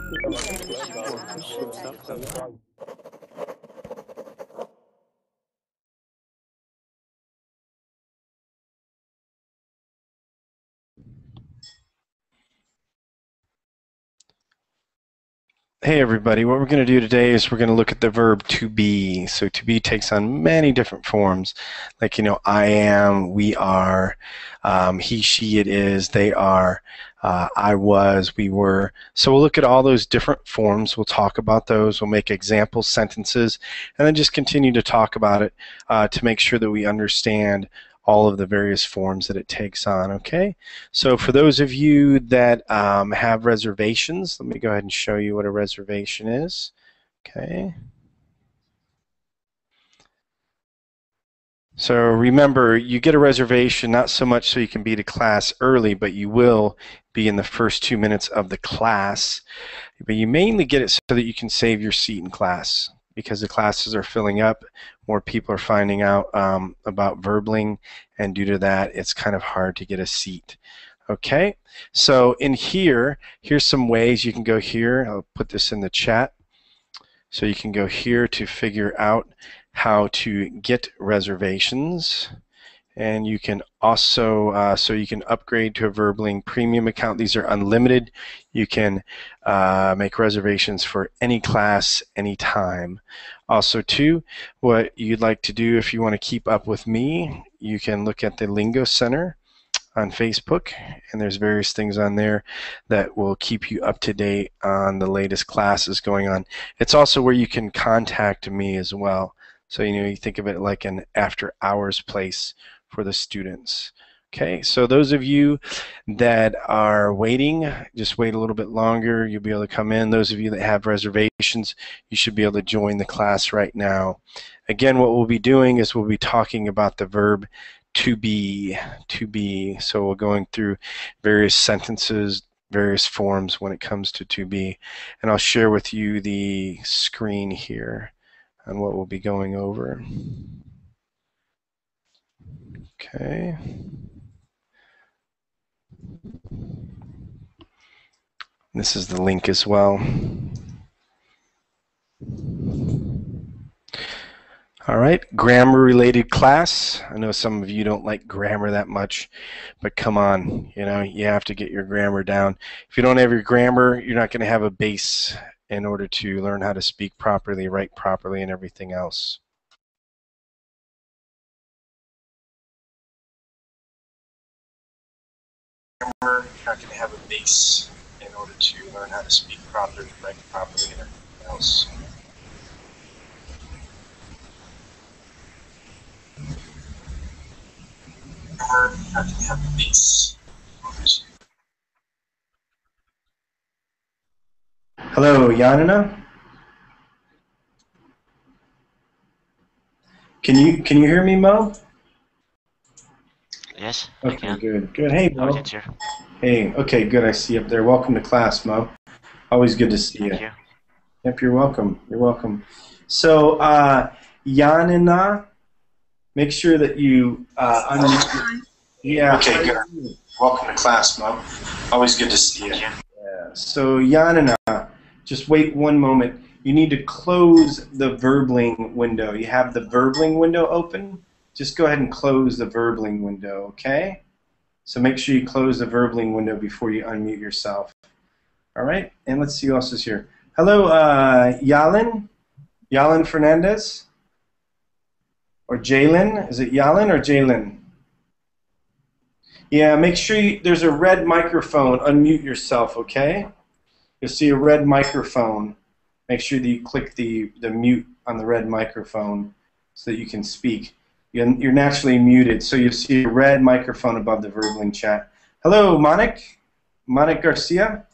Hey everybody, what we're going to do today is we're going to look at the verb to be. So to be takes on many different forms, like, I am, we are, he, she, it is, they are, I was, we were. So we'll look at all those different forms. We'll talk about those. We'll make example sentences and then just continue to talk about it to make sure that we understand all of the various forms that it takes on, okay? So for those of you that have reservations, let me go ahead and show you what a reservation is, okay? So remember, you get a reservation not so much so you can be to class early, but you will be in the first 2 minutes of the class. But you mainly get it so that you can save your seat in class, because the classes are filling up, more people are finding out about verbling, and due to that, it's kind of hard to get a seat. Okay, so in here, here's some ways you can go here. I'll put this in the chat. So you can go here to figure out how to get reservations. And you can also, so you can upgrade to a Verbling premium account. These are unlimited. You can make reservations for any class, anytime. Also, too, what you'd like to do if you want to keep up with me, you can look at the Lingo Center on Facebook, and there's various things on there that will keep you up to date on the latest classes going on. It's also where you can contact me as well. So, you think of it like an after hours place for the students. Okay, so those of you that are waiting, just wait a little bit longer. You'll be able to come in. Those of you that have reservations, you should be able to join the class right now. Again, what we'll be doing is we'll be talking about the verb to be. So we're going through various sentences, various forms when it comes to be. And I'll share with you the screen here on what we'll be going over. Okay. This is the link as well. All right, grammar-related class. I know some of you don't like grammar that much, but come on, you have to get your grammar down. If you don't have your grammar, you're not going to have a base in order to learn how to speak properly, write properly, and everything else. You're not going to have a base in order to learn how to speak properly, write properly, and everything else. You're not going to have a base. Hello, Yanina. Can you hear me, Mo? Yes, okay, I can. Good. Hey, Mo. Hey, okay, good. I see you up there. Welcome to class, Mo. Always good to see you. Thank you. Yep, you're welcome. You're welcome. So, Yanina, make sure that you unmute. Yeah. Okay, good. Welcome to class, Mo. Always good to see you. Thank you. Yeah. So, Yanina, just wait one moment. You need to close the Verbling window. You have the Verbling window open. Just go ahead and close the Verbling window, okay? So make sure you close the Verbling window before you unmute yourself. All right, and let's see who else is here. Hello, Yalin? Yalin Fernandez? Or Jalen? Is it Yalin or Jalen? Yeah, make sure there's a red microphone. Unmute yourself, okay? You'll see a red microphone. Make sure that you click the mute on the red microphone so that you can speak. You're naturally muted, so you'll see a red microphone above the Verbling chat. Hello, Monik Garcia?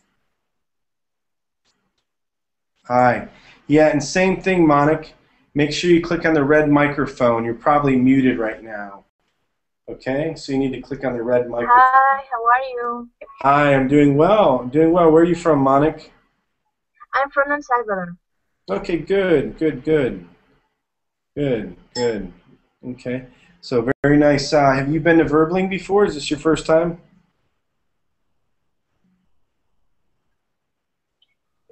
Hi. Yeah, and same thing, Monik. Make sure you click on the red microphone. You're probably muted right now. Okay, so you need to click on the red microphone. Hi, how are you? Hi, I'm doing well. I'm doing well. Where are you from, Monik? I'm from El Salvador. Okay, good. Okay, so very nice. Have you been to Verbling before? Is this your first time?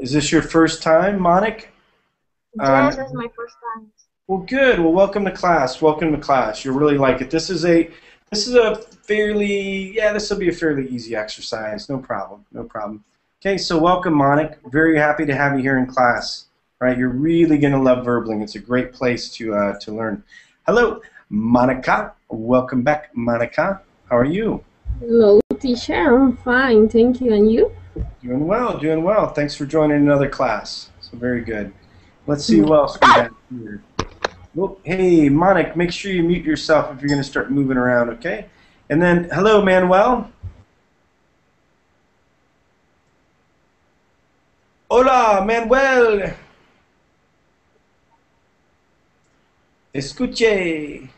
Is this your first time, Monik? Yes, it's my first time. Well, good. Well, welcome to class. Welcome to class. You'll really like it. This is a fairly, this will be a fairly easy exercise. No problem. No problem. Okay, so welcome, Monik. Very happy to have you here in class. All right, you're really going to love Verbling. It's a great place to learn. Hello, Monica. Welcome back, Monica. How are you? Hello, teacher. I'm fine, thank you. And you? Doing well, doing well. Thanks for joining another class. So very good. Let's see who else we have here. Well, hey, Monik, make sure you mute yourself if you're going to start moving around, okay? And then, hello, Manuel. Hola, Manuel. Escuche.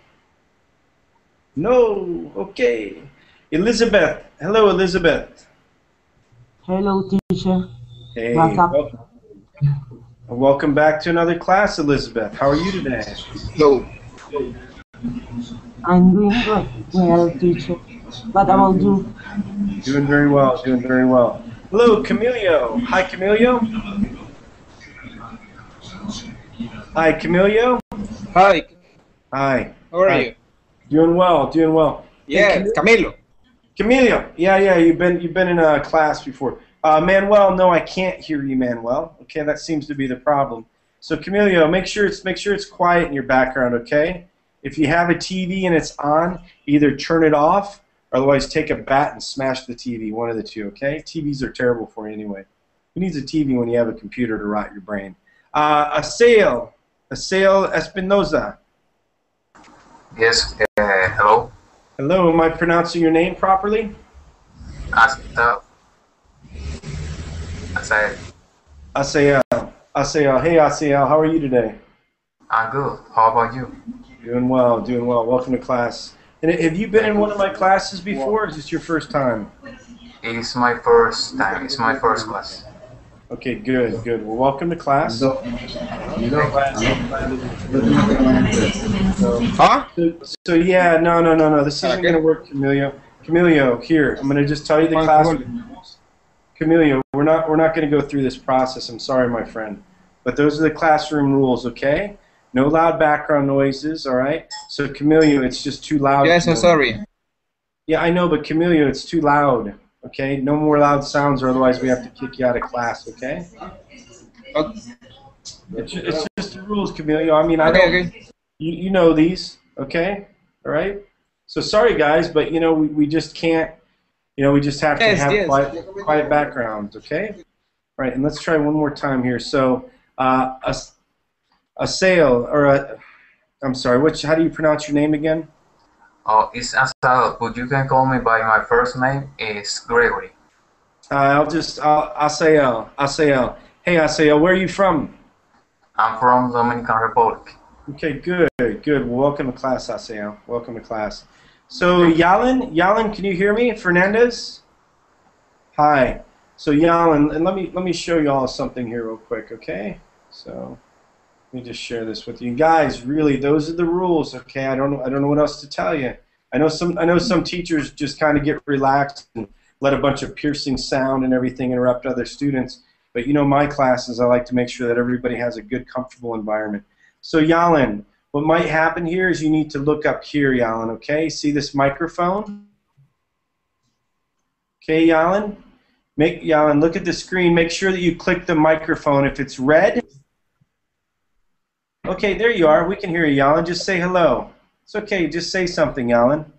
No, okay. Elizabeth. Hello, Elizabeth. Hello, teacher. Hey, What's up? welcome back to another class, Elizabeth. How are you today? Hello. I'm doing good. Well, teacher. What about you? Doing very well, doing very well. Hello, Camilio. Hi, Camilio. Hi, Camilio. Hi. Hi. How are Hi. you? Doing well, doing well. Yeah, Camilo. Camilio. Yeah, you've been in a class before. Manuel, no, I can't hear you, Manuel. Okay, that seems to be the problem. So, Camilio, make sure it's quiet in your background, okay? If you have a TV and it's on, either turn it off, or otherwise take a bat and smash the TV, one of the two, okay? TVs are terrible for you anyway. Who needs a TV when you have a computer to rot your brain? Asael Espinoza. Yes, hello. Hello, am I pronouncing your name properly? Asael. Asael. Hey, Asael, how are you today? I'm good. How about you? Doing well, doing well. Welcome to class. And have you been in one of my classes before, or is this your first time? It's my first time. It's my first class. Okay, good, good. Well, welcome to class. Huh? So yeah, no. This isn't going to work, Camilio. Camilio, here, I'm going to just tell you the class rules. Camilio, we're not going to go through this process. I'm sorry, my friend. But those are the classroom rules, okay? No loud background noises, all right? So, Camilio, it's just too loud. Yes, I'm sorry. Yeah, I know, but Camilio, it's too loud, okay? No more loud sounds, or otherwise we have to kick you out of class, okay? Okay. It's just the rules, Camilio. I mean, I don't. Okay. You know these, okay? All right? So, sorry, guys, but, you know, we just can't, you know, we just have to have quiet backgrounds, okay? All right, and let's try one more time here. So, Asael, or I'm sorry, how do you pronounce your name again? Oh, it's Asael, but you can call me by my first name. It's Gregory. Asael. Hey, Asael, where are you from? I'm from Dominican Republic. Okay, good. Well, welcome to class, Asael. Welcome to class. So, Yalan, can you hear me? Fernandez? Hi. So, Yalan, and let me show you all something here real quick, okay? So, let me just share this with you guys. Really, those are the rules, okay? I don't know what else to tell you. I know some teachers just kind of get relaxed and let a bunch of piercing sound and everything interrupt other students. But you know, my classes, I like to make sure that everybody has a good, comfortable environment. So, Yalan, what might happen here is you need to look up here, Yalan, okay? See this microphone? Okay, Yalan? Yalan, look at the screen. Make sure that you click the microphone. If it's red, okay, there you are. We can hear you, Yalan. Just say hello. It's okay. Just say something, Yalan.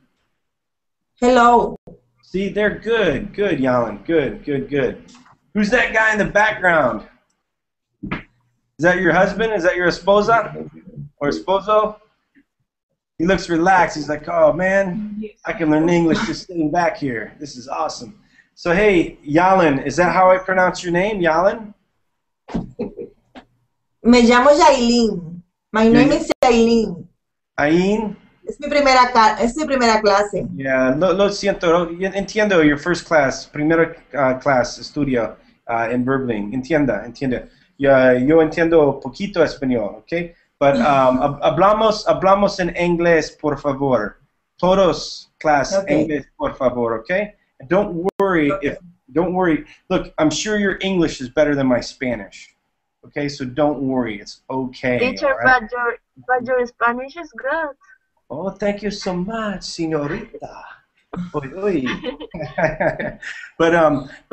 Hello. See, they're good. Good, Yalan. Good. Who's that guy in the background? Is that your husband? Is that your esposa? Or esposo? He looks relaxed. He's like, oh, man, I can learn English just sitting back here. This is awesome. So, hey, Yalan, is that how I pronounce your name, Yalan? Me llamo Yailin. My name is Yailin. Ain? Es mi primera clase. Yeah, lo siento. Entiendo your first class, primera class, estudio en Verbling. Entienda. Yo entiendo poquito español, okay? But hablamos en inglés, por favor. Todos class Okay. English, por favor, okay? And don't worry Don't worry. Look, I'm sure your English is better than my Spanish. Okay, so don't worry. It's okay. Teacher, All right? but your Spanish is good. Oh, thank you so much, señorita. Oy, oy. but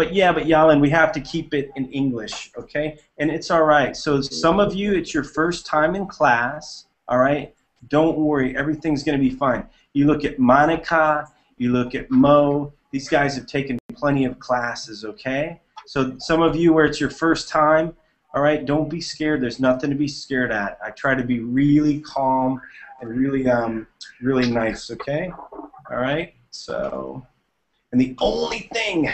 Yalan, we have to keep it in English, okay? And it's all right. So some of you, it's your first time in class, all right? Don't worry, everything's going to be fine. You look at Monica, you look at Mo. These guys have taken plenty of classes, okay? So some of you where it's your first time, all right, don't be scared. There's nothing to be scared at. I try to be really calm and really nice, okay? All right? So, and the only thing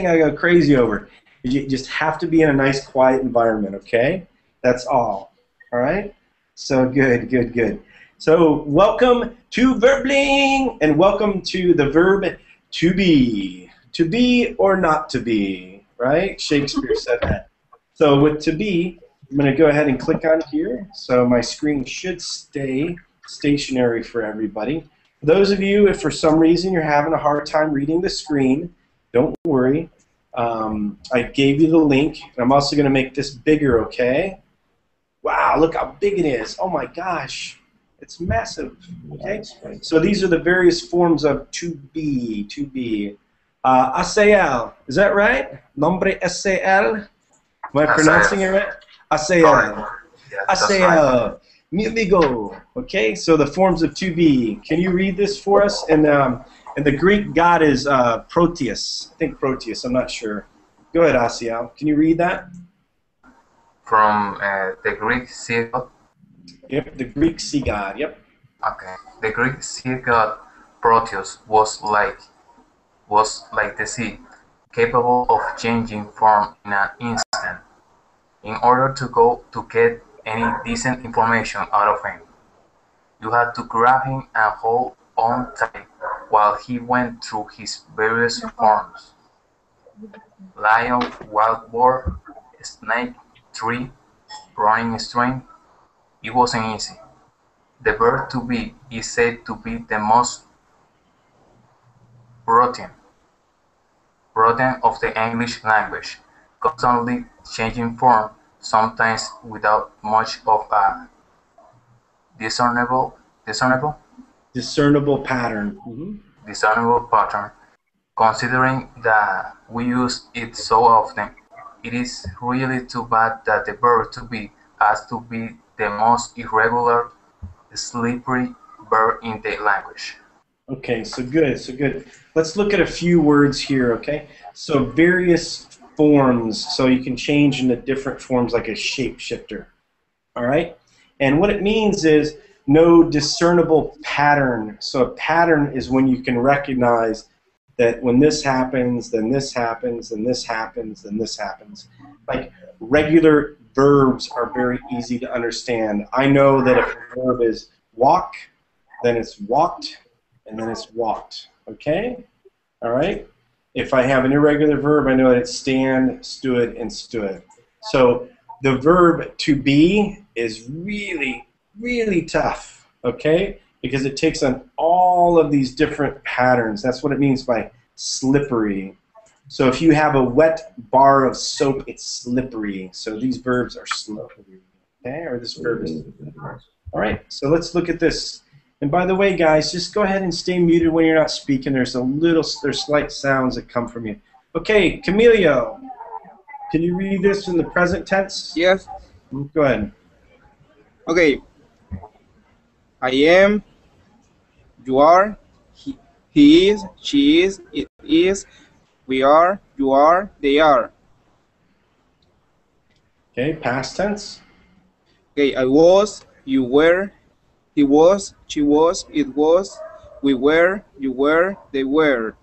I go crazy over is you just have to be in a nice, quiet environment, okay? That's all right? So good. So welcome to Verbling, and welcome to the verb to be or not to be, right? Shakespeare said that. So with to be, I'm going to go ahead and click on here, so my screen should stay stationary for everybody. For those of you, if for some reason you're having a hard time reading the screen, don't worry. I gave you the link, and I'm also going to make this bigger, okay? Wow, look how big it is. Oh my gosh, it's massive, okay? So these are the various forms of to be. ACL, is that right? Nombre ACL? Am I pronouncing it right? ACL. ACL. Mi amigo. Okay, so the forms of to be. Can you read this for us? And the Greek god is Proteus. I think Proteus, I'm not sure. Go ahead, ACL. Can you read that? From the Greek sea god. Yep, the Greek sea god, yep. Okay. The Greek sea god Proteus was like the sea, capable of changing form in an instant. In order to get any decent information out of him, you had to grab him and hold on tight while he went through his various forms. Lion, wild boar, snake, tree, running stream. It wasn't easy. The verb to be is said to be the most rotten of the English language, constantly changing form, sometimes without much of a discernible pattern. Discernible pattern. Considering that we use it so often, it is really too bad that the verb to be has to be the most irregular, slippery verb in the language. Okay, so good. Let's look at a few words here, okay? So various forms, so you can change into different forms like a shapeshifter, all right? And what it means is no discernible pattern. So a pattern is when you can recognize that when this happens, then this happens, then this happens, then this happens. Like regular verbs are very easy to understand. I know that if a verb is walk, then it's walked, and then it's walked, okay? All right? If I have an irregular verb, I know that it's stand, stood, and stood. So the verb to be is really tough, okay? Because it takes on all of these different patterns. That's what it means by slippery. So if you have a wet bar of soap, it's slippery. So these verbs are slippery, okay? Or this verb is. All right, so let's look at this. And by the way, guys, just go ahead and stay muted when you're not speaking. There's slight sounds that come from you. Okay, Camilio, can you read this in the present tense? Yes. Go ahead. Okay. I am, you are, he is, she is, it is, we are, you are, they are. Okay, past tense. Okay, I was, you were, he was, she was, it was, we were, you were, they were.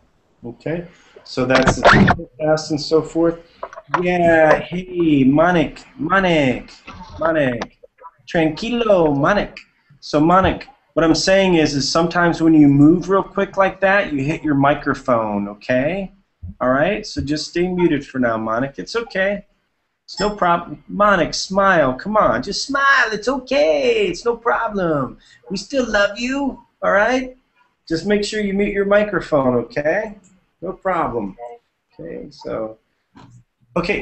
Okay, so that's the past and so forth. Yeah, hey, Manik. Tranquilo, Manik. So Manik, what I'm saying is sometimes when you move real quick like that, you hit your microphone, okay? All right, so just stay muted for now, Manik. It's okay. It's no problem. Manik, smile. Come on, just smile. It's okay. It's no problem. We still love you, all right? Just make sure you mute your microphone, okay? No problem. Okay,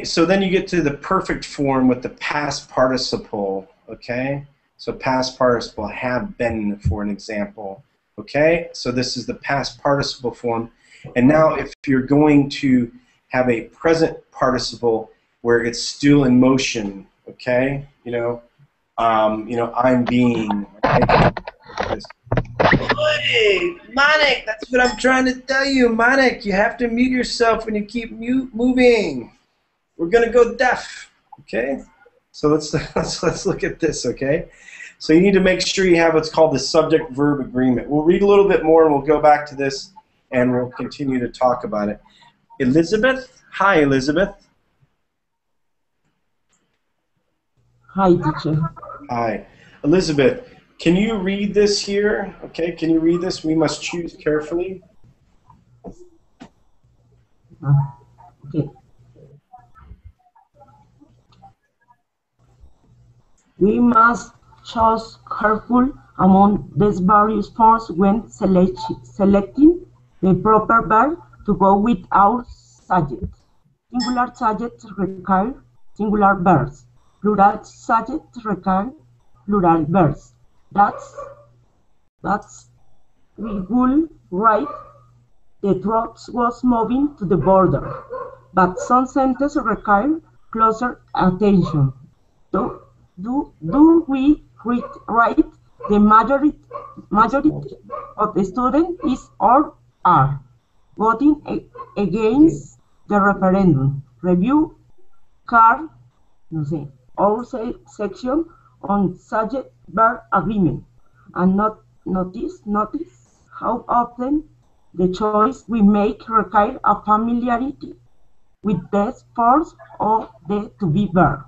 so then you get to the perfect form with the past participle. Okay, so past participle, have been, for an example. Okay, so this is the past participle form. And now if you're going to have a present participle where it's still in motion, okay, I'm being. Okay? Hey, Monik, that's what I'm trying to tell you, Monik. You have to mute yourself when you keep moving. We're gonna go deaf, okay? So let's look at this, okay? So you need to make sure you have what's called the subject-verb agreement. We'll read a little bit more and we'll go back to this and we'll continue to talk about it. Elizabeth, hi, Elizabeth. Hi, teacher. Hi, Elizabeth. Can you read this here? Okay, can you read this? We must choose carefully. Okay. We must choose careful among these various forms when selecting the proper verb to go with our subject. Singular subjects require singular verbs. Plural subjects require plural verbs. That's we will write the trucks was moving to the border, but some sentences require closer attention. Do we write the majority of the students is or are voting against the referendum? Review card, or section on subject-verb agreement, and notice how often the choice we make require a familiarity with this force or the to-be verb.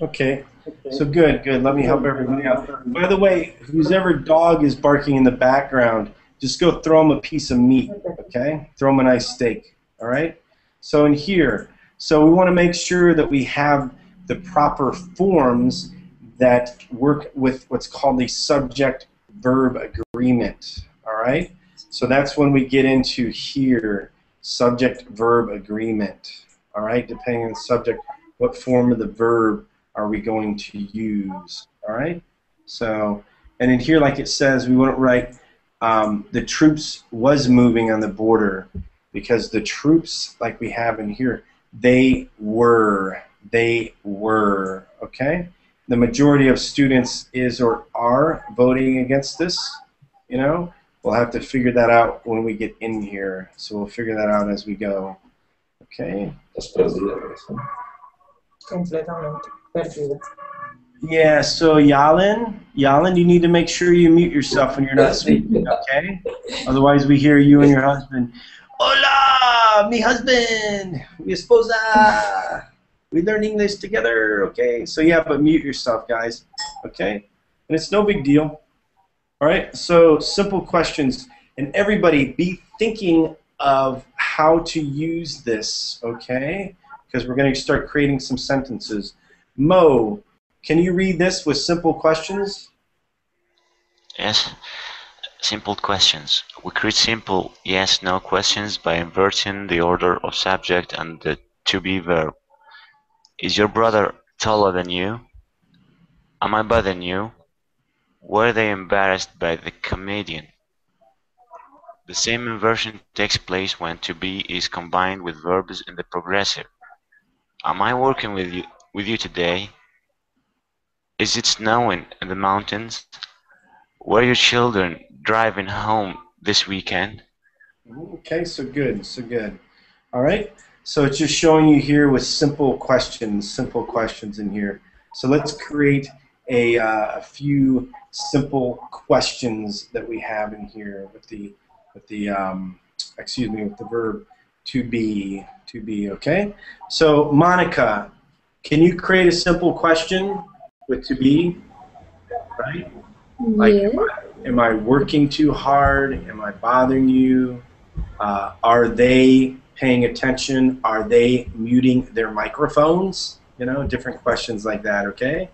Okay, so good. Let me help everybody out. By the way, whoever dog is barking in the background, just go throw him a piece of meat, okay? Throw him a nice steak, all right? So in here, so we want to make sure that we have the proper forms that work with what's called the subject-verb agreement, all right? So that's when we get into here, subject-verb agreement, all right? Depending on the subject, what form of the verb are we going to use, all right? So, and in here, like it says, we want to write the troops was moving on the border, because the troops, like we have in here, they were, okay? The majority of students is or are voting against this, We'll have to figure that out when we get in here, so we'll figure that out as we go, okay? Completamente perdida. Yeah, so Yalin, you need to make sure you mute yourself when you're not speaking, okay? Otherwise we hear you and your husband, hola, mi husband, mi esposa, we learn English together, okay? So yeah, but mute yourself, guys, okay? And it's no big deal. All right, so simple questions, and everybody be thinking of how to use this, okay? Because we're going to start creating some sentences. Mo, can you read this with simple questions? Yes, simple questions. We create simple yes/no questions by inverting the order of subject and the to-be verb. Is your brother taller than you? Am I better than you? Were they embarrassed by the comedian? The same inversion takes place when to be is combined with verbs in the progressive. Am I working with you today? Is it snowing in the mountains? Were your children driving home this weekend? Okay, so good. All right, so it's just showing you here with simple questions in here. So let's create a few simple questions that we have in here with the verb to be, okay? So Monica, can you create a simple question with to be, right? Like, Yes. am I working too hard? Am I bothering you? Are they paying attention? Are they muting their microphones? Different questions like that, okay?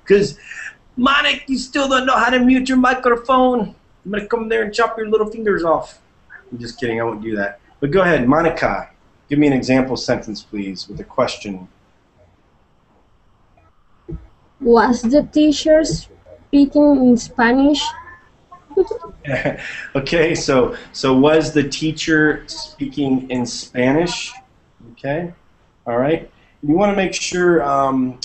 Because, Monica, you still don't know how to mute your microphone. I'm going to come there and chop your little fingers off. I'm just kidding, I won't do that. But go ahead, Monica, Give me an example sentence, please, with a question. Was the teacher speaking in Spanish? Okay, so was the teacher speaking in Spanish? Okay, all right. You want to make sure.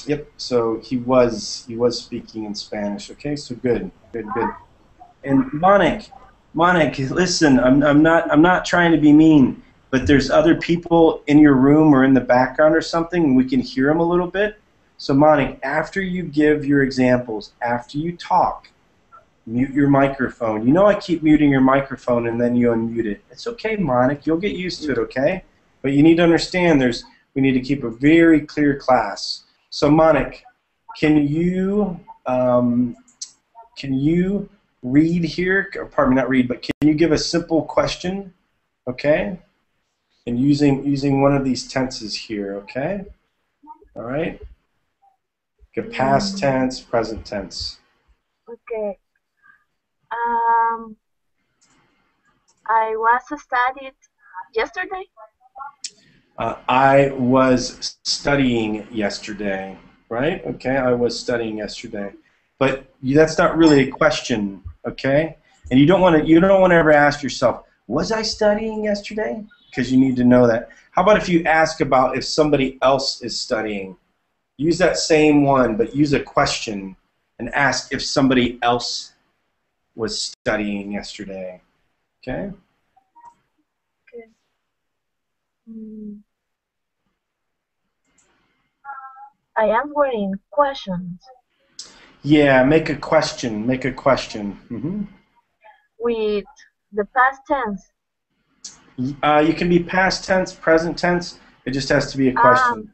Yep. So he was speaking in Spanish. Okay. So good. And Monik, listen. I'm not trying to be mean, but there's other people in your room or in the background or something, and we can hear them a little bit. So Monik, after you give your examples, after you talk, mute your microphone. You know I keep muting your microphone and then you unmute it. It's okay, Monik. You'll get used to it. Okay. But you need to understand we need to keep a very clear class. So Monik, can you read here? Or pardon me, not read, but can you give a simple question? Okay, and using one of these tenses here. Okay, all right. Okay, past tense, present tense. Okay. I was studied yesterday. I was studying yesterday, right? Okay, I was studying yesterday, but that's not really a question, okay? And you don't want to ever ask yourself, was I studying yesterday? Because you need to know that. How about if you ask about if somebody else is studying? Use that same one, but use a question and ask if somebody else was studying yesterday, okay? Okay. I am wearing questions. Yeah, make a question. Make a question. With the past tense. You can be past tense, present tense. It just has to be a question.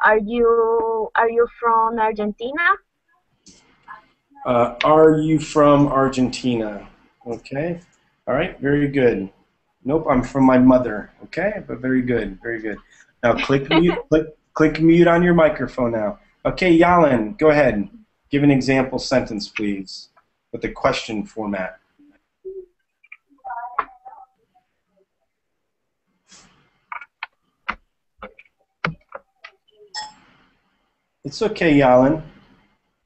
Are you from Argentina? Are you from Argentina? Okay. All right. Very good. Nope. I'm from my mother. Okay. But very good. Very good. Now click mute. Click mute on your microphone now. Okay, Yalin, go ahead. Give an example sentence, please, with the question format. It's okay, Yalin.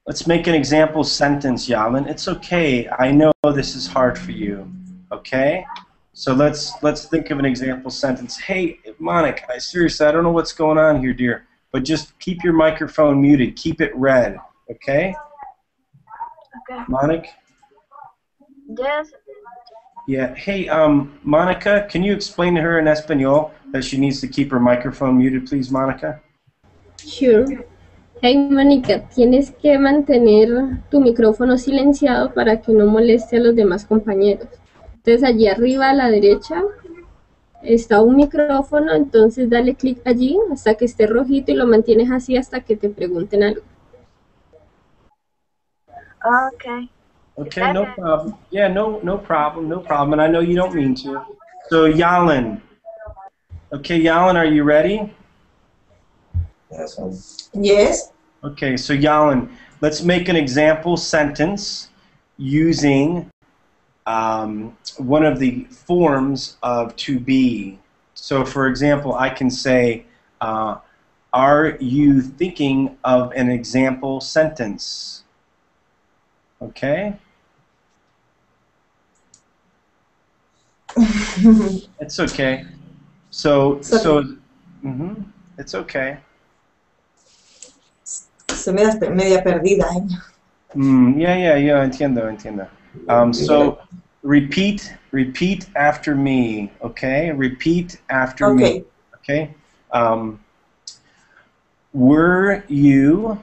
Let's make an example sentence, Yalin. It's okay. I know this is hard for you. Okay? So let's think of an example sentence. Hey, Monik, seriously, I don't know what's going on here, dear, but just keep your microphone muted. Keep it red. Okay? Okay. Monik? Yes. Yeah. Hey, Monica, can you explain to her in Espanol that she needs to keep her microphone muted, please, Monica? Sure. Hey, Mónica, tienes que mantener tu micrófono silenciado para que no moleste a los demás compañeros. Entonces, allí arriba a la derecha está un micrófono, entonces dale clic allí hasta que esté rojito y lo mantienes así hasta que te pregunten algo. Okay. Okay, no problem. Yeah, no problem, And I know you don't mean to. So, Yalin. Okay, Yalin, are you ready? Yes. Okay, so Yalin, let's make an example sentence using one of the forms of to be. So, for example, I can say, are you thinking of an example sentence? Okay? It's okay. It's okay. Se media perdida, ¿eh? Yeah, entiendo. So repeat after me, okay? Repeat after me. Okay? Were you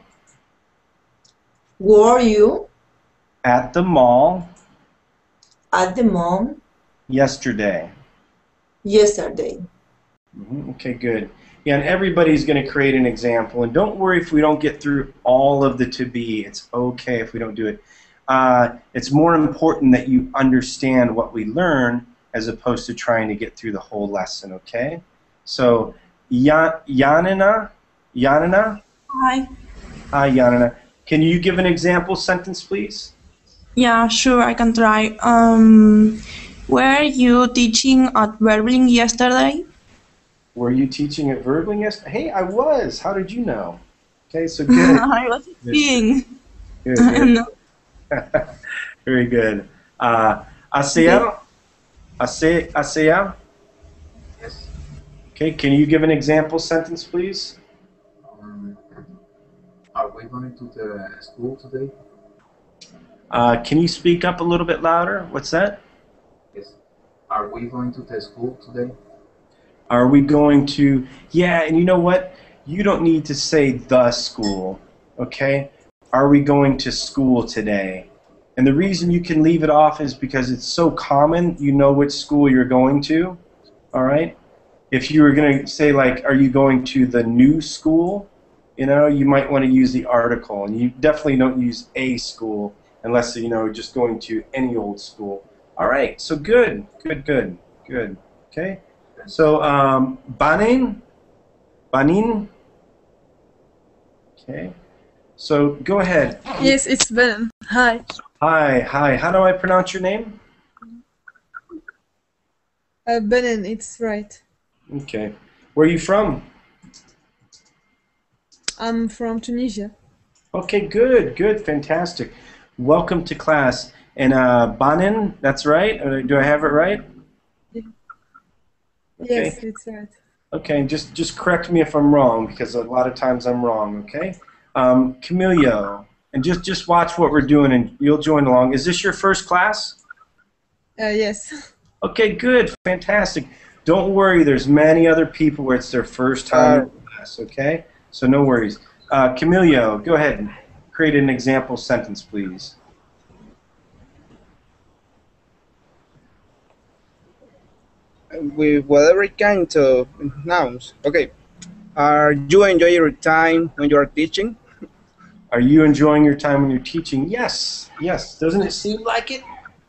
at the mall yesterday? Okay, good. Yeah, and everybody's going to create an example. And don't worry if we don't get through all of the to be. It's okay if we don't do it. It's more important that you understand what we learn as opposed to trying to get through the whole lesson, okay? So, Yanina? Hi. Hi, Yanina. Can you give an example sentence, please? Yeah, sure, I can try. Were you teaching at Berlin yesterday? Were you teaching at Verbling yesterday? Hey, I was. How did you know? Okay, so good. I was skiing. Good, good. Very good. Hacia? Hacia? Yes. Okay, can you give an example sentence, please? Are we going to the school today? Can you speak up a little bit louder? What's that? Yes. Are we going to the school today? Are we going to... Yeah, and you know what? You don't need to say the school, okay? Are we going to school today? And the reason you can leave it off is because it's so common, you know which school you're going to, all right? If you were going to say, like, are you going to the new school? You know, you might want to use the article. And you definitely don't use a school unless, you know, just going to any old school. All right, so good, good, good, good, okay? So, Banin? Banin? Okay. So, go ahead. Yes, it's Ben. Hi. Hi, hi. How do I pronounce your name? Benin, it's right. Okay. Where are you from? I'm from Tunisia. Okay, good, good, fantastic. Welcome to class. And Banin, that's right? Do I have it right? Yeah. Okay. Yes, it's right. Okay, just correct me if I'm wrong, because a lot of times I'm wrong, okay? Camilio, and just watch what we're doing, and you'll join along. Is this your first class? Yes. Okay, good, fantastic. Don't worry, there's many other people where it's their first time in class, okay? So no worries. Camilio, go ahead and create an example sentence, please. With whatever kind of nouns. Okay. Are you enjoying your time when you are teaching? Are you enjoying your time when you're teaching? Yes, yes. Doesn't it seem like it?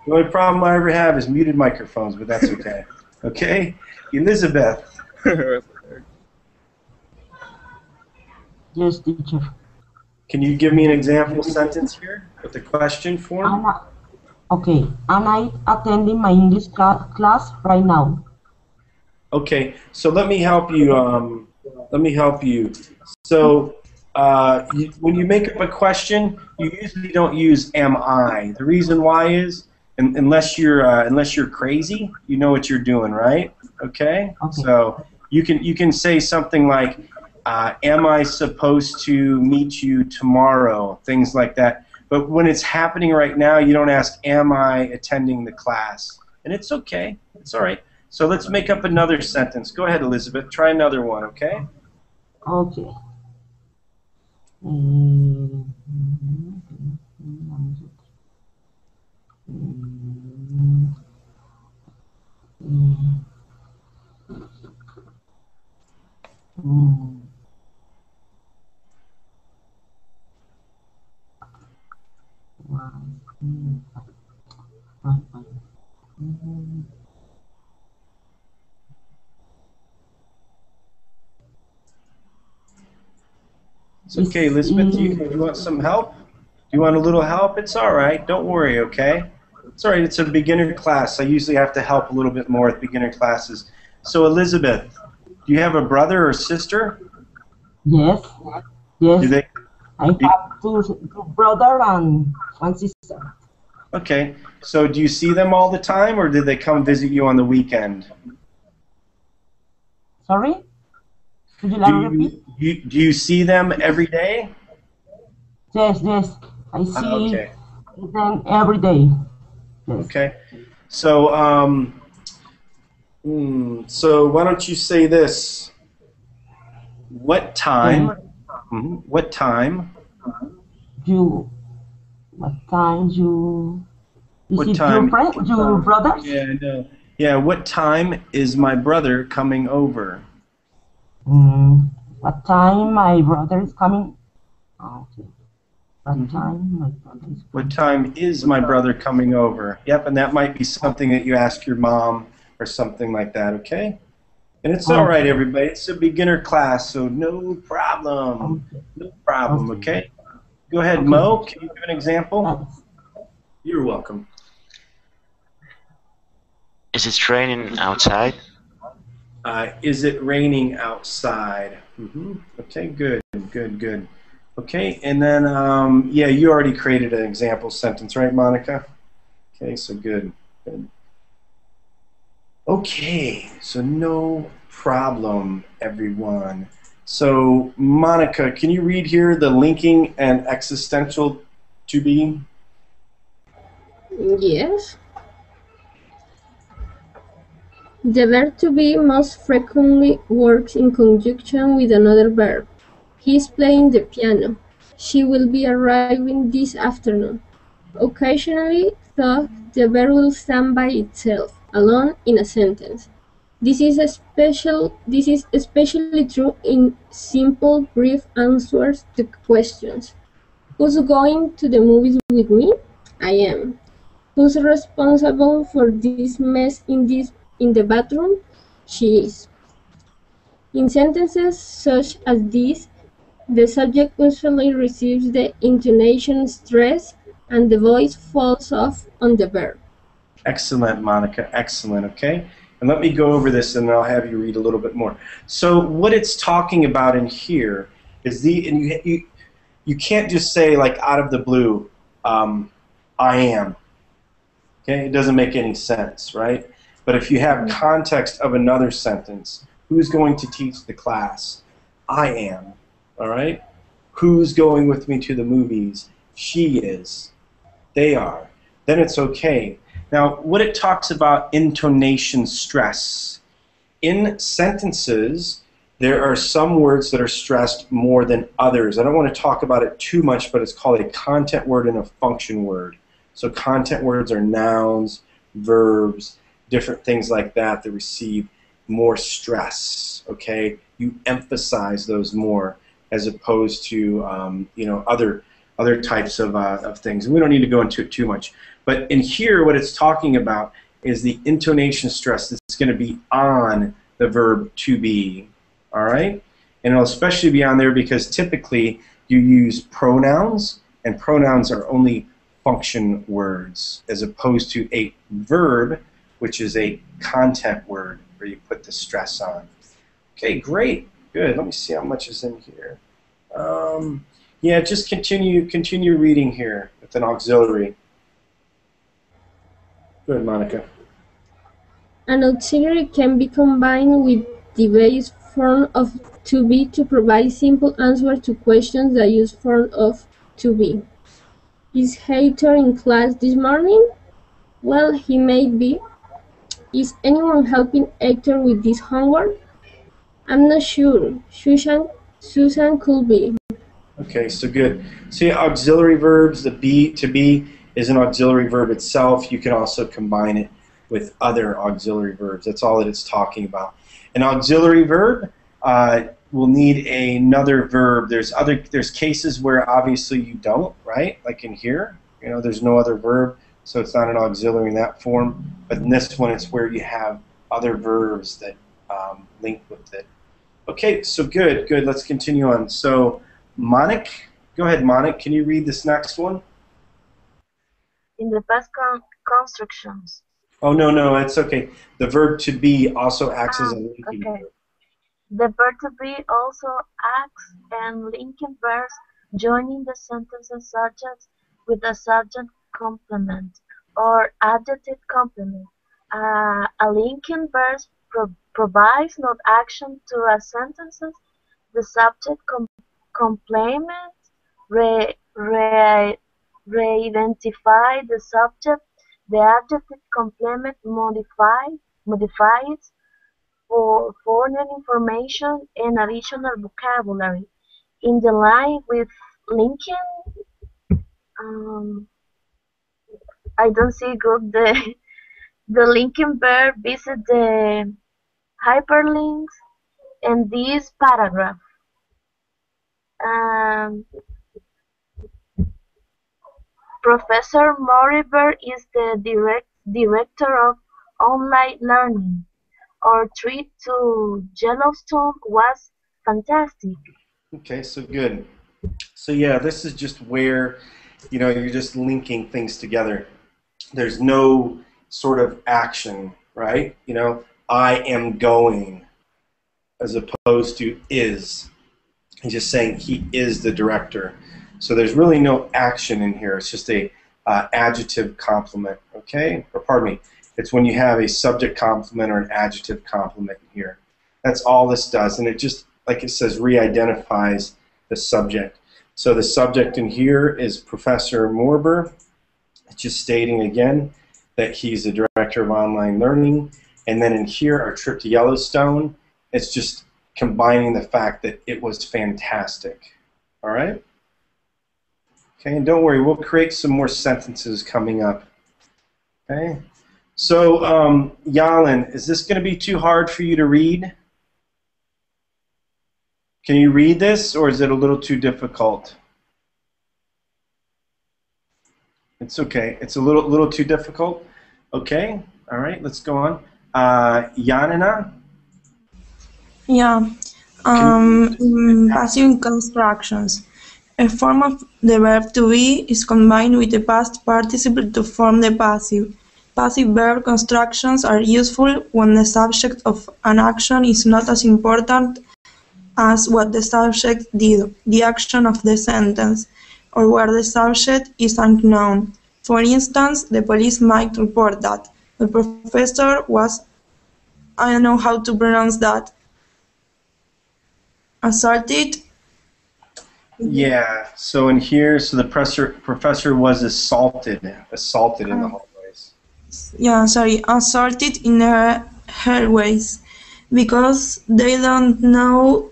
The only problem I ever have is muted microphones, but that's okay. Okay? Elizabeth. Yes, teacher. Can you give me an example sentence here with the question form? Okay, and I attending my English class right now. Okay, so let me help you. So when you make up a question, you usually don't use "am I." The reason why is unless you're crazy, you know what you're doing, right? Okay. So you can say something like, "Am I supposed to meet you tomorrow?" Things like that. But when it's happening right now, you don't ask, "Am I attending the class?" And it's okay. It's all right. So let's make up another sentence. Go ahead, Elizabeth. Try another one, okay? Okay. It's okay, Elizabeth. Do you want some help? Do you want a little help? It's all right. Don't worry, okay? It's all right. It's a beginner class. I usually have to help a little bit more with beginner classes. So, Elizabeth, do you have a brother or sister? Yes. Yes. Do they? I have two brother and one sister. Okay. So, do you see them all the time, or did they come visit you on the weekend? Sorry? Could you like repeat? Do you see them every day? Yes, yes. I see Okay. them every day. Yes. Okay. So, so why don't you say this? What time? What time? What time you? Is What it time? your friend, your brothers? Yeah, I know. Yeah. What time is my brother coming over? What time my brother is coming? Okay. What time my brother is coming? What time is my brother coming over? Yep, and that might be something that you ask your mom or something like that, okay? And it's all right, everybody. It's a beginner class, so no problem. No problem, okay? Go ahead, Mo. Can you give an example? You're welcome. Is it raining outside? Is it raining outside? Okay, good, good, good. Okay, and then, yeah, you already created an example sentence, right, Monica? Okay, so good, good. Okay, so no problem, everyone. So, Monica, can you read here the linking and existential to be? Yes. The verb to be most frequently works in conjunction with another verb. He is playing the piano. She will be arriving this afternoon. Occasionally, though, the verb will stand by itself, alone in a sentence. This is especially true in simple, brief answers to questions. Who's going to the movies with me? I am. Who's responsible for this mess in the bathroom? She is. In sentences such as this, the subject usually receives the intonation stress and the voice falls off on the verb. Excellent, Monica. Excellent. Okay. And let me go over this, and then I'll have you read a little bit more. So what it's talking about in here is and you can't just say like out of the blue, I am. Okay, it doesn't make any sense, right? But if you have context of another sentence, who's going to teach the class? I am. All right. Who's going with me to the movies? She is. They are. Then it's okay. Now, what it talks about intonation stress. In sentences, there are some words that are stressed more than others. I don't want to talk about it too much, but it's called a content word and a function word. So content words are nouns, verbs, different things like that that receive more stress. Okay, you emphasize those more as opposed to you know, other types of things. And we don't need to go into it too much. But in here, what it's talking about is the intonation stress that's going to be on the verb to be. All right? And it'll especially be on there because typically you use pronouns, and pronouns are only function words as opposed to a verb, which is a content word where you put the stress on. Okay, great. Good. Let me see how much is in here. Yeah, just continue reading here with an auxiliary. Go ahead, Monica. An auxiliary can be combined with the base form of to be to provide simple answers to questions that use form of to be. Is Hector in class this morning? Well, he may be. Is anyone helping Hector with this homework? I'm not sure. Susan could be. Okay, so good. See, auxiliary verbs, the be, to be, is an auxiliary verb itself. You can also combine it with other auxiliary verbs. That's all that it's talking about. An auxiliary verb will need another verb. There's cases where obviously you don't, right? Like in here, you know, there's no other verb, so it's not an auxiliary in that form. But in this one, it's where you have other verbs that link with it. Okay, so good, good. Let's continue on. So, Monik, go ahead, Monik. Can you read this next one? In the past constructions. Oh, no, it's okay. The verb to be also acts as a linking okay. verb. The verb to be also acts and linking verbs joining the sentence's subject with a subject complement or adjective complement. A linking verb provides not action to a sentence. The subject complement re-identify the subject. The adjective complement modifies for further information and additional vocabulary. In the line with linking, I don't see good the linking verb visit the hyperlinks in this paragraph. Professor Moriber is the director of online learning. Our trip to Yellowstone was fantastic. Okay, so good. So yeah, this is just where, you know, you're just linking things together. There's no sort of action, right? You know, I am going, as opposed to is. He's just saying he is the director. So there's really no action in here. It's just a adjective complement, okay? Or pardon me, it's when you have a subject complement or an adjective complement here. That's all this does, and it just, like it says, re-identifies the subject. So the subject in here is Professor Morber. It's just stating again that he's the director of online learning. And then in here, our trip to Yellowstone, it's just combining the fact that it was fantastic. All right? Okay, and don't worry, we'll create some more sentences coming up. Okay? So, Yalin, is this going to be too hard for you to read? Can you read this, or is it a little too difficult? It's okay. It's a little too difficult. Okay. All right. Let's go on. Yanina. Yeah. Passive constructions. A form of the verb to be is combined with the past participle to form the passive. Passive verb constructions are useful when the subject of an action is not as important as what the subject did, the action of the sentence, or where the subject is unknown. For instance, the police might report that the professor was, I don't know how to pronounce that, assaulted. Yeah. So in here, so the professor was assaulted in the hallways. Yeah, sorry, assaulted in her hallways because they don't know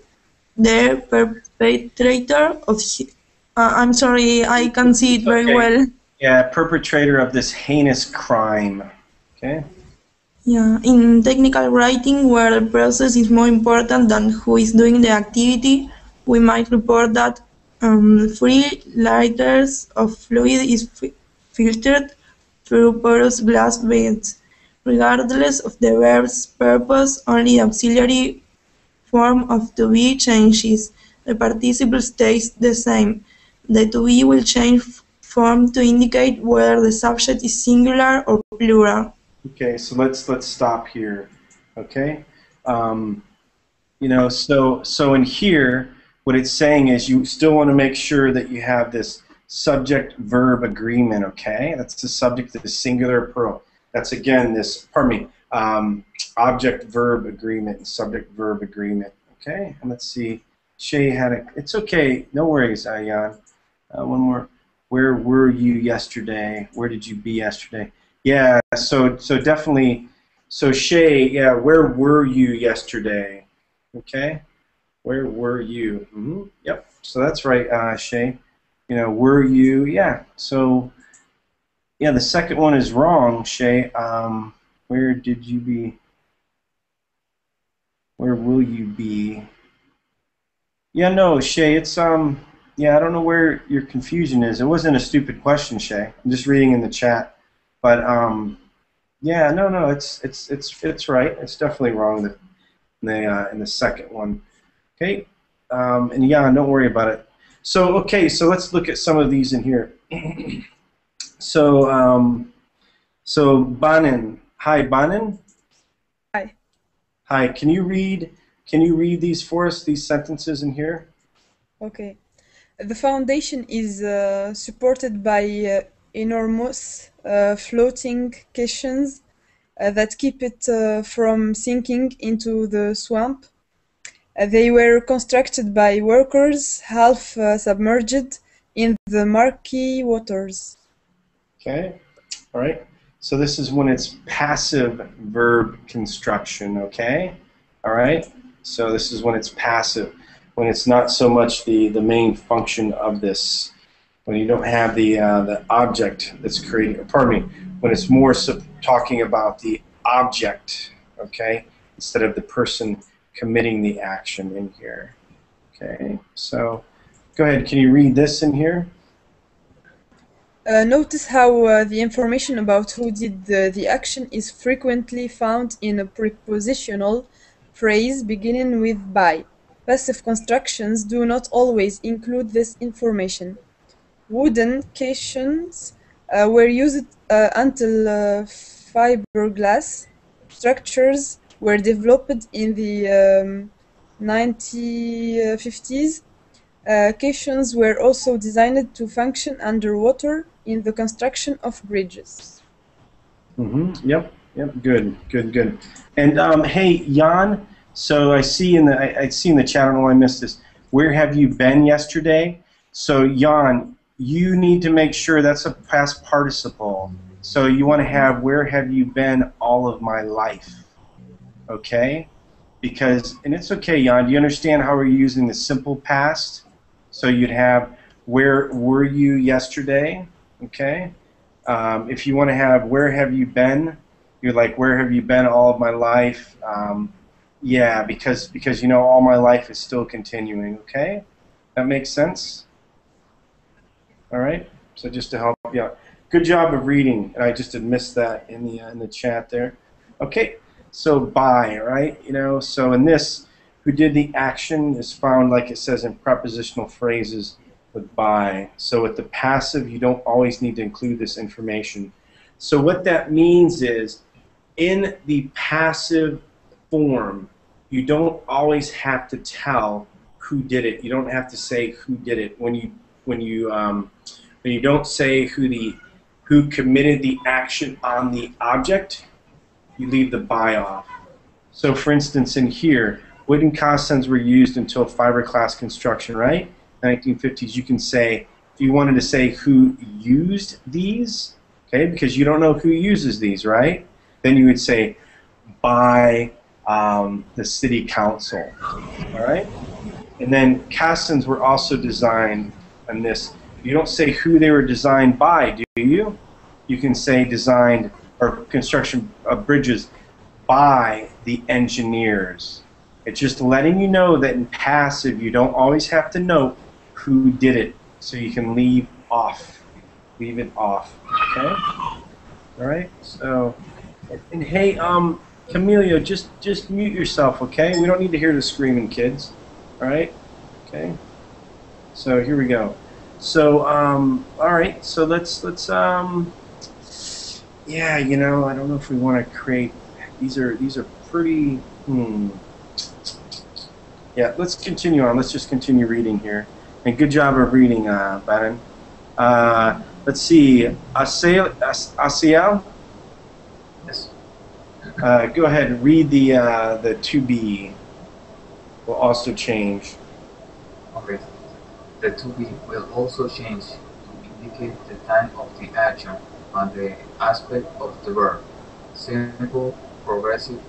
the perpetrator of. I'm sorry, I can't see it very well. Yeah, perpetrator of this heinous crime. Okay. Yeah, in technical writing, where the process is more important than who is doing the activity, we might report that 3 liters of fluid is filtered through porous glass beads. Regardless of the verb's purpose, only the auxiliary form of to be changes. The participle stays the same. The to be will change form to indicate whether the subject is singular or plural. Okay, so let's stop here. Okay, you know, so in here, what it's saying is you still want to make sure that you have this subject-verb agreement. Okay, that's the subject of the singular plural. That's again this. Pardon me. Object-verb agreement and subject-verb agreement. Okay, and let's see. Shay had a. It's okay. No worries, Ayan. One more. Where were you yesterday? Where did you be yesterday? Yeah, so definitely, so Shay, yeah, where were you yesterday? Okay, where were you? Yep, so that's right, Shay. You know, were you? Yeah, so, yeah, the second one is wrong, Shay. Where did you be? Where will you be? Yeah, no, Shay, it's, yeah, I don't know where your confusion is. It wasn't a stupid question, Shay. I'm just reading in the chat. But yeah, no, it's right. It's definitely wrong in the second one. Okay, and yeah, don't worry about it. So okay, so let's look at some of these in here. So so Banin, hi Banin. Hi. Hi. Can you read these for us? These sentences in here. Okay. The foundation is supported by enormous floating caissons that keep it from sinking into the swamp. They were constructed by workers half submerged in the murky waters. Okay, all right. So this is when it's passive verb construction, okay? All right? So this is when it's passive, when it's not so much the main function of this, when you don't have the object that's creating, pardon me, when it's more talking about the object, okay, instead of the person committing the action in here. Okay, so go ahead, can you read this in here? Notice how the information about who did the action is frequently found in a prepositional phrase beginning with by. Passive constructions do not always include this information. Wooden caissons were used until fiberglass structures were developed in the 1950s, caissons were also designed to function underwater in the construction of bridges. Yep. Good. And hey, Jan. So I see in the chat. I don't know why I missed this. Where have you been yesterday? So Jan, you need to make sure that's a past participle. So you want to have where have you been all of my life? Okay. And it's okay, Jan. Do you understand how we're using the simple past? So you'd have where were you yesterday? Okay. If you want to have where have you been, you're like where have you been all of my life? Yeah, because you know all my life is still continuing. Okay, that makes sense. All right. So just to help you out, good job of reading. I just had missed that in the chat there. Okay. So by, right? You know. So in this, who did the action is found like it says in prepositional phrases with by. So with the passive, you don't always need to include this information. So what that means is, in the passive form, you don't always have to tell who did it. You don't have to say who did it when you don't say who committed the action on the object. You leave the by off. So for instance, in here, wooden constants were used until fiberglass construction, right? 1950s. You can say, if you wanted to say who used these, okay, because you don't know who uses these, right? Then you would say by the city council, all right? And then castings were also designed on this. You don't say who they were designed by, do you? You can say designed or construction of bridges by the engineers. It's just letting you know that in passive you don't always have to know who did it, so you can leave it off, okay? All right, so, and hey, Camilio, just mute yourself, okay? We don't need to hear the screaming kids, all right? Okay, so here we go. So, all right, so let's yeah, you know, I don't know if we want to create, these are pretty, yeah, let's continue on. Let's just continue reading here. And good job of reading, Baron. Let's see, Asiel? Yes. Go ahead and read the to be. Will also change. Okay. The to be will also change to indicate the time of the action and the aspect of the verb. Simple, progressive,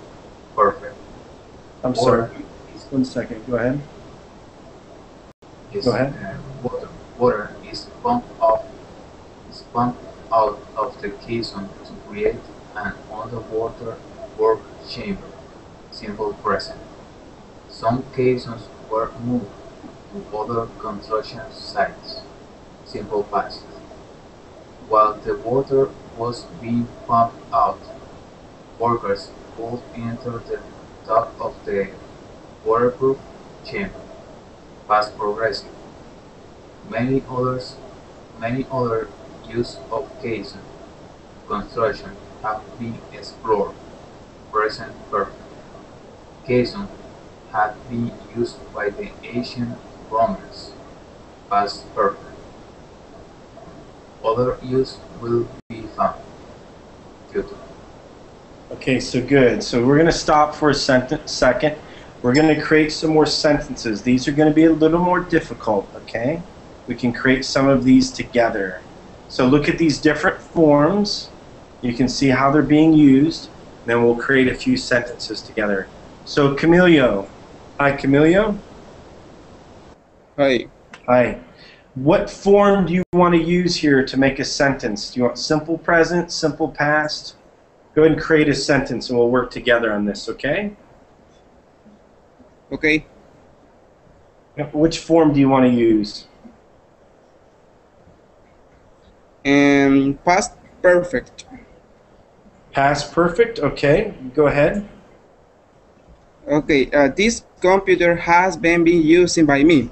perfect. I'm sorry. One second. Go ahead. Is, Go ahead. Water is pumped out of the caisson to create an underwater work chamber. Simple present. Some caissons were moved to other construction sites. Simple past. While the water was being pumped out, workers could enter the top of the waterproof chamber. Past progressive. Many other use of caisson construction have been explored. Present perfect. Caisson had been used by the ancient Romans. Past perfect. Other use will be found. Future. Okay, so good. So we're going to stop for a second. We're going to create some more sentences. These are going to be a little more difficult, okay? We can create some of these together. So look at these different forms. You can see how they're being used. Then we'll create a few sentences together. So Camilio. Hi, Camilio. Hi. Hi. What form do you want to use here to make a sentence? Do you want simple present, simple past? Go ahead and create a sentence and we'll work together on this, okay? Okay. Which form do you want to use? Past perfect. Past perfect, okay. Go ahead. Okay, this computer has been used by me.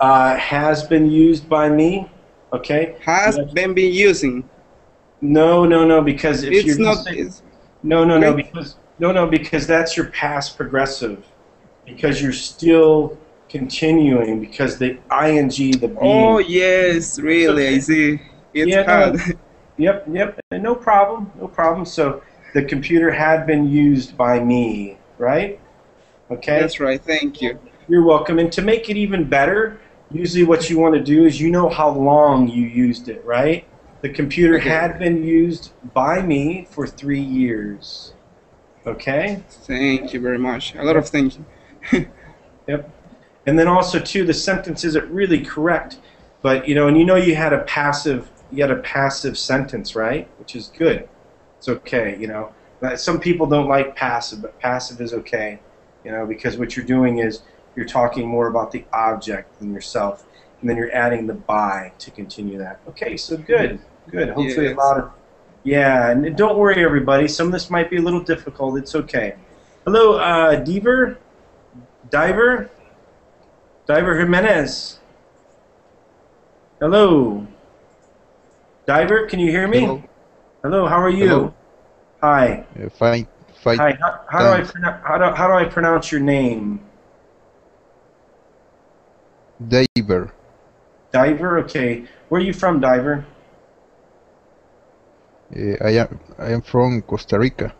Has been used by me, okay. Has been using. No, because if it's you're not. saying, no, because that's your past progressive. because you're still continuing because the ing, the being. Oh yes, really, I see. It's Yeah, hard. no, yep, no problem. So the computer had been used by me, right? Okay. That's right. Thank you. You're welcome. And to make it even better, usually what you want to do is you know how long you used it, right? The computer had been used by me for 3 years. Okay? Thank you very much. A lot of thank you. Yep. And then also too, the sentence isn't really correct, but and you had a passive sentence, right? Which is good. It's okay, Some people don't like passive, but passive is okay, because what you're doing is you're talking more about the object than yourself, and then you're adding the by to continue that. Okay, so good. Hopefully a lot of, and don't worry everybody, some of this might be a little difficult, it's okay. Hello, Diver Jimenez. Hello. Diver, can you hear me? Hello, how are you? Hello. Hi. Fine. Hi. How do I pronounce your name? Diver. Diver. Okay. Where are you from, Diver? I am from Costa Rica.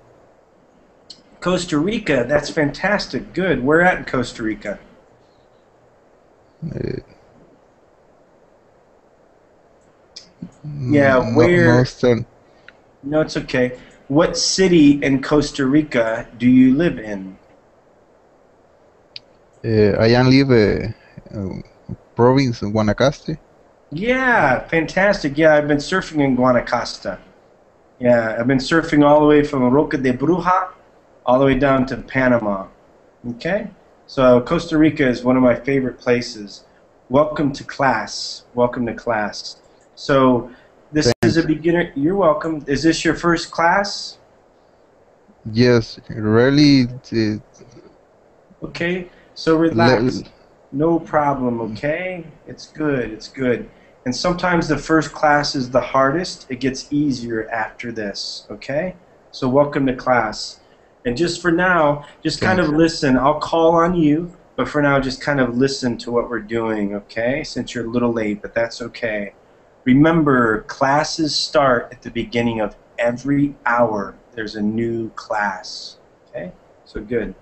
Costa Rica. That's fantastic. Good. Where at in Costa Rica? Yeah. Where? Northern. No, it's okay. What city in Costa Rica do you live in? I am live province Guanacaste. Yeah, fantastic. Yeah, I've been surfing in Guanacaste. Yeah, I've been surfing all the way from Roca de Bruja all the way down to Panama. Okay? So Costa Rica is one of my favorite places. Welcome to class. Welcome to class. So this is a beginner. You're welcome. Is this your first class? Yes, really. Okay, so relax. No problem, okay? It's good, it's good. And sometimes the first class is the hardest. It gets easier after this, okay? So welcome to class. And just for now, just kind of listen. I'll call on you, but for now, just kind of listen to what we're doing, okay? Since you're a little late, but that's okay. Remember, classes start at the beginning of every hour. There's a new class, okay? So good.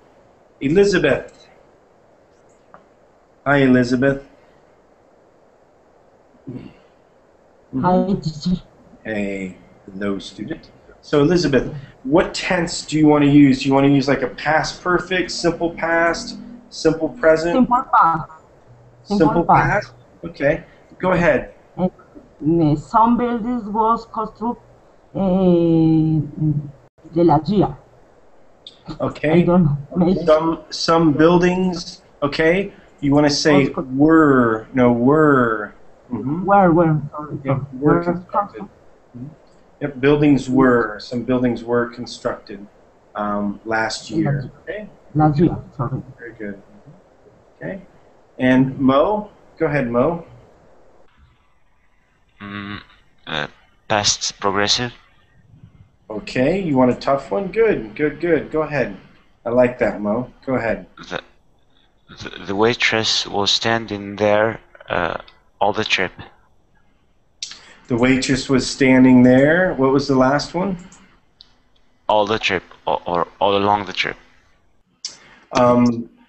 Elizabeth. Hi, Elizabeth. Hi, teacher. Hey, hello, student. So, Elizabeth, what tense do you want to use? Do you want to use like a past perfect, simple past, simple present? Simple past. Simple past? Okay, go ahead. Some buildings was constructed the last year. Okay. I don't know. Some buildings, okay. You want to say were, no, were. Were, sorry. Yep, were constructed. Yep, buildings were. Some buildings were constructed last year. Okay. Last year, sorry. Very good. Okay. And Mo, go ahead, Mo. Past progressive. Okay, you want a tough one? Good. Go ahead. I like that, Mo. Go ahead. The waitress was standing there all the trip. The waitress was standing there. What was the last one? All the trip, or all along the trip.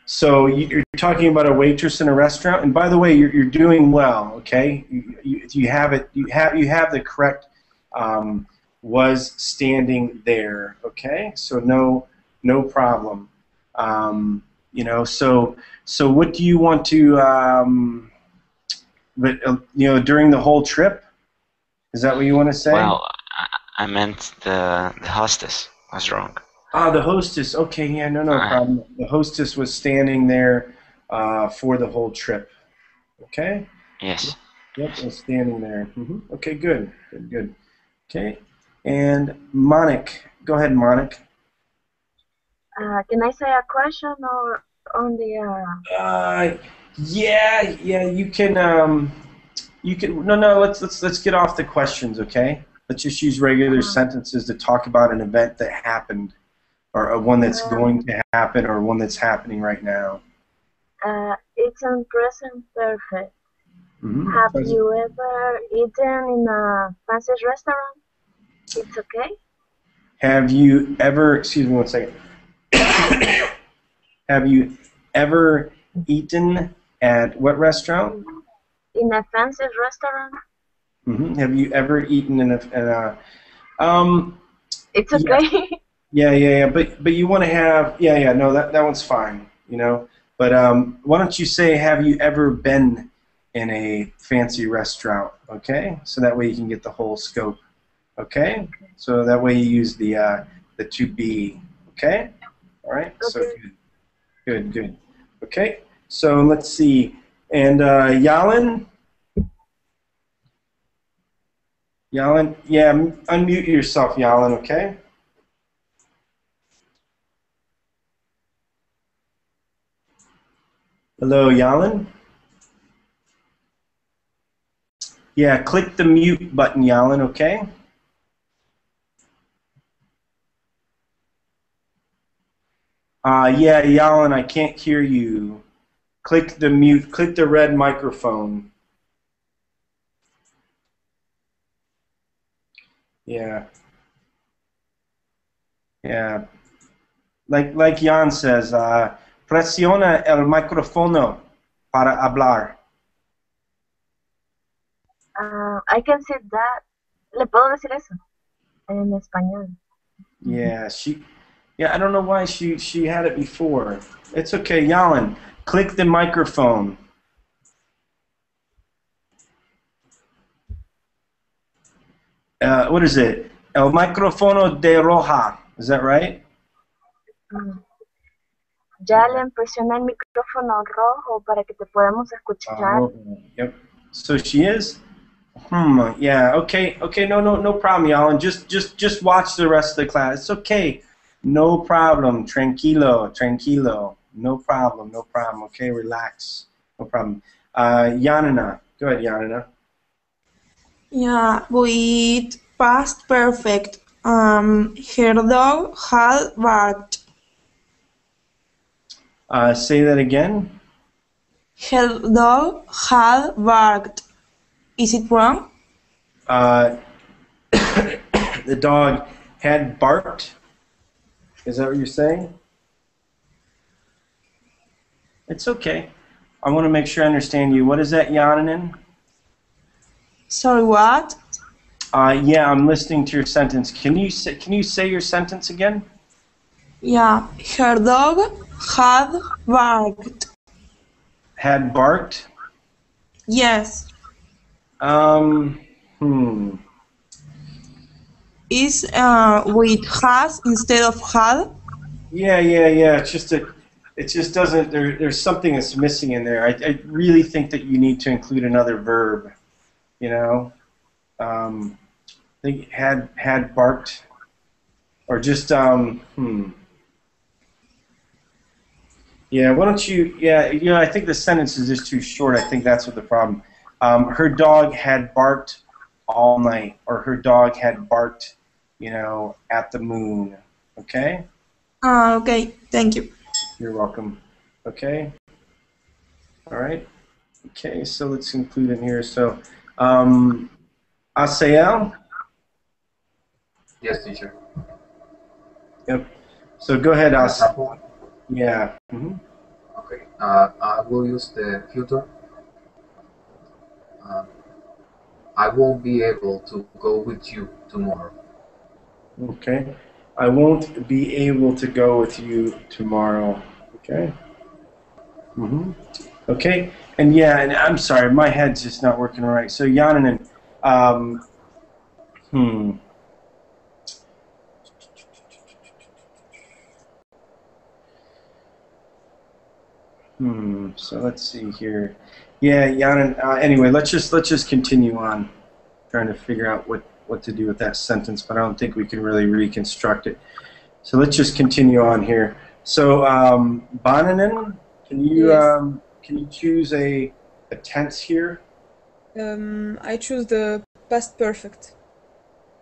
So you're talking about a waitress in a restaurant, and by the way, you're doing well. Okay, you have it. You have the correct. Was standing there. Okay, so no problem. So what do you want to? During the whole trip. Is that what you want to say? Well, I meant the hostess was wrong. Ah, the hostess. Okay, yeah, no problem. The hostess was standing there for the whole trip. Okay? Yes. Yep, was standing there. Okay, good. Okay, and Monik. Go ahead, Monik. Can I say a question or on the? Yeah, you can. You can no. Let's get off the questions, okay? Let's just use regular sentences to talk about an event that happened. or one that's going to happen, or one that's happening right now? It's in present perfect. Mm-hmm. Have you ever eaten in a fancy restaurant? It's okay. Have you ever, excuse me one second, have you ever eaten at what restaurant? In a fancy restaurant? Mm-hmm. Have you ever eaten in a it's okay. Yeah. But you want to have, no, that one's fine, you know. But why don't you say, have you ever been in a fancy restaurant? Okay, so that way you can get the whole scope. Okay, so that way you use the to be. Okay, all right. Okay. So good. Okay, so let's see. And Yalin, yeah, unmute yourself, Yalin. Okay. Hello, Yalin. Yeah, click the mute button, Yalin. Okay. Yeah, Yalin, I can't hear you. Click the mute. Click the red microphone. Yeah. Like Jan says, presiona el micrófono para hablar. I can say that. ¿Le puedo decir eso? En español. Yeah, I don't know why she had it before. It's okay, Yalin. Click the microphone. What is it? El micrófono de roja. Is that right? Ya le presioné el micrófono rojo para que te podamos escuchar. Yep. So she is? Yeah, okay, no problem, Yalin. Just watch the rest of the class. It's okay. No problem. Tranquilo. No problem. Okay, relax. No problem. Yanina. Go ahead, Yanina. Yeah, with past perfect. Her dog had barked. Say that again. Her dog had barked. Is it wrong? The dog had barked. Is that what you're saying? It's okay. I want to make sure I understand you. What is that, Yaninin? Sorry, what? Yeah, I'm listening to your sentence. Can you say your sentence again? Yeah, her dog had barked. Had barked? Yes. Is with has instead of had? Yeah. It just doesn't. There's something that's missing in there. I really think that you need to include another verb. You know, I think had barked, or just Yeah. Why don't you? Yeah. I think the sentence is just too short. I think that's what the problem. Her dog had barked all night, or her dog had barked, at the moon. Okay? Okay, thank you. You're welcome. Okay? All right. Okay, so let's include in here. So, Asael? Yes, teacher. Yep. So go ahead, Asael. Yeah. Okay. I will use the future. I won't be able to go with you tomorrow. Okay. I won't be able to go with you tomorrow. Okay. Okay. And I'm sorry, my head's just not working right. So Yaninen, So let's see here. Yeah, Yanin. Anyway, let's just continue on, trying to figure out what to do with that sentence. But I don't think we can really reconstruct it. So let's just continue on here. So Bananen, can you choose a tense here? I choose the past perfect.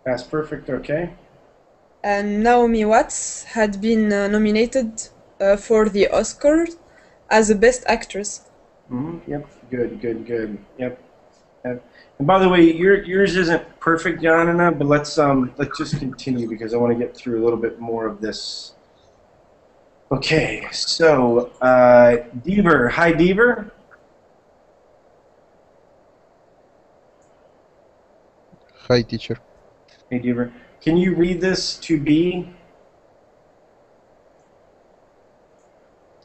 Past perfect. Okay. And Naomi Watts had been nominated for the Oscar as a Best Actress. Yep. Good. Yep. And by the way, yours isn't perfect, Janina, but let's just continue because I want to get through a little bit more of this. Okay, so Deaver, hi Deaver. Hi, teacher. Hey Deaver, can you read this to be?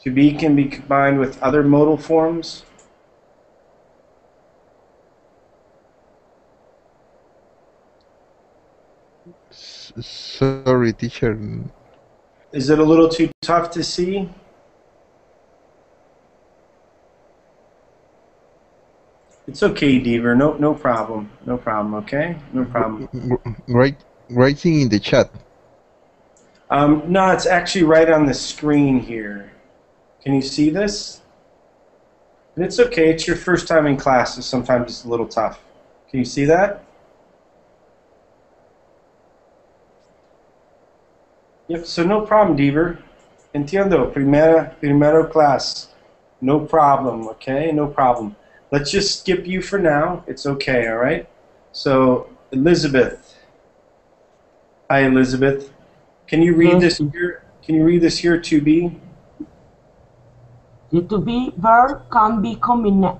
To be can be combined with other modal forms. Sorry, teacher. Is it a little too tough to see? It's okay, Deaver. No problem. No problem. Okay. No problem. Writing in the chat. No, it's actually right on the screen here. Can you see this? And it's okay. It's your first time in class, so sometimes it's a little tough. Can you see that? Yep. So no problem, Deaver. Entiendo. Primero class. No problem. Okay. No problem. Let's just skip you for now. It's okay. All right. So Elizabeth. Hi, Elizabeth. Can you read this here? Can you read this here? To be. The to be verb can be combined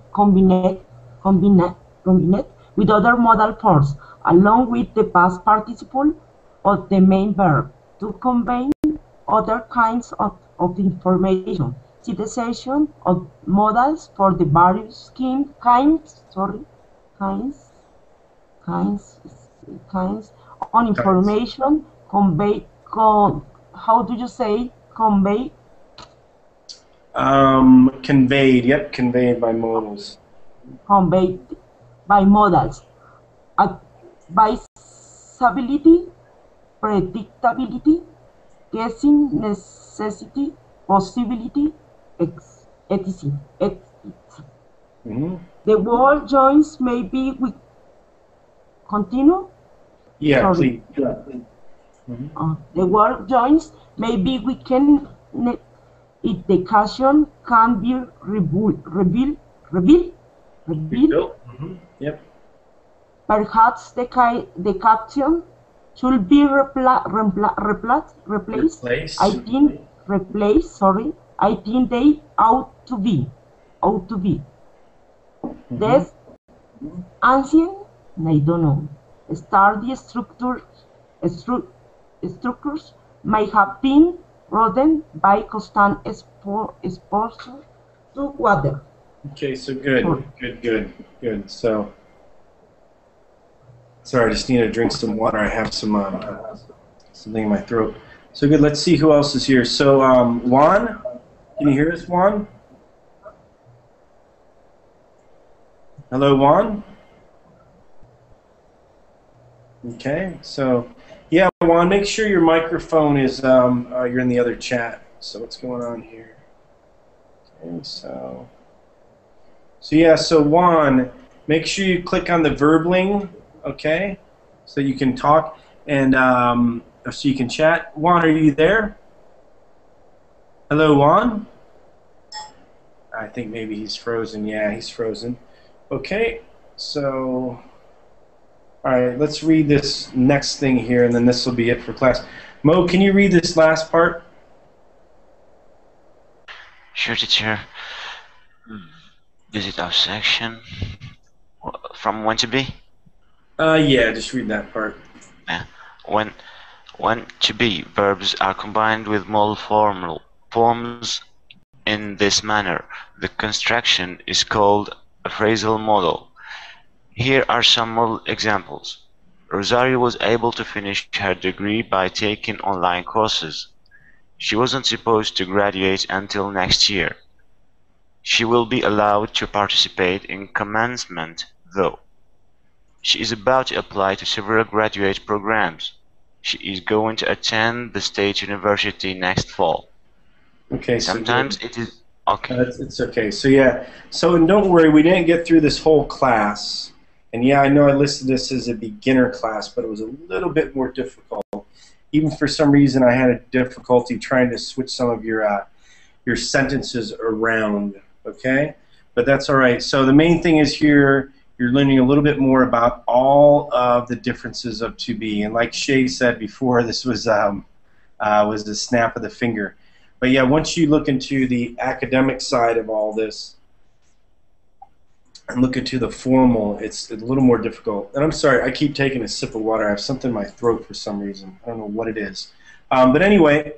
with other modal forms, along with the past participle of the main verb, to convey other kinds of information. See the section of modals for the various kinds on information convey. How do you say convey? Conveyed. Yep, conveyed by modals. Conveyed by modals. Advisability, predictability, guessing, necessity, possibility, etc. The word joins may be with. Continue? Yeah, sorry. please. Yeah. The word joins may be weakened if the caption can be revealed. Yep. Perhaps the caption should be replaced. I think replaced. Sorry. I think they ought to be. This ancient. I don't know. Sturdy structures may have been rodent by constant exposure to water. Okay, so good. So, sorry, I just need to drink some water. I have something in my throat. So good. Let's see who else is here. So, Juan, can you hear us, Juan? Hello, Juan. Okay, so yeah, Juan, make sure your microphone is you're in the other chat. So what's going on here? Okay, so Juan, make sure you click on the verb link, okay, so you can talk and so you can chat. Juan, are you there? Hello, Juan. I think maybe he's frozen. Yeah, he's frozen. Okay, so. All right, let's read this next thing here, and then this will be it for class. Mo, can you read this last part? Sure, teacher. Visit our section. From when to be? Yeah, just read that part. Yeah. When to be verbs are combined with modal forms in this manner, the construction is called a phrasal modal. Here are some model examples. Rosario was able to finish her degree by taking online courses. She wasn't supposed to graduate until next year. She will be allowed to participate in commencement, though. She is about to apply to several graduate programs. She is going to attend the state university next fall. Okay. Sometimes it is okay. It's okay. So yeah. So and don't worry, we didn't get through this whole class. And yeah, I know I listed this as a beginner class, but it was a little bit more difficult. even for some reason I had a difficulty trying to switch some of your sentences around, okay? But that's all right. So the main thing is here, you're learning a little bit more about all of the differences of to be. And like Shay said before, this was the snap of the finger. But yeah, once you look into the academic side of all this and look into the formal, it's a little more difficult. And I'm sorry, I keep taking a sip of water. I have something in my throat for some reason. I don't know what it is. But anyway,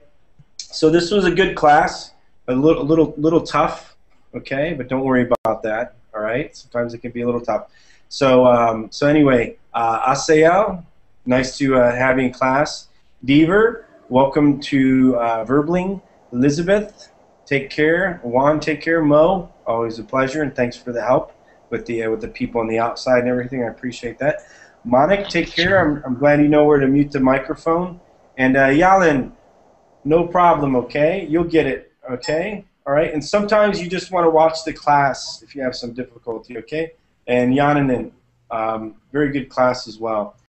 so this was a good class, a little tough, okay? But don't worry about that, all right? Sometimes it can be a little tough. So so anyway, Asael, nice to have you in class. Deaver, welcome to Verbling. Elizabeth, take care. Juan, take care. Mo, always a pleasure, and thanks for the help with the people on the outside and everything. I appreciate that. Monik, take care. I'm glad you know where to mute the microphone. And Yalin, no problem, okay? You'll get it, okay? All right? And sometimes you just want to watch the class if you have some difficulty, okay? And Yananen, very good class as well.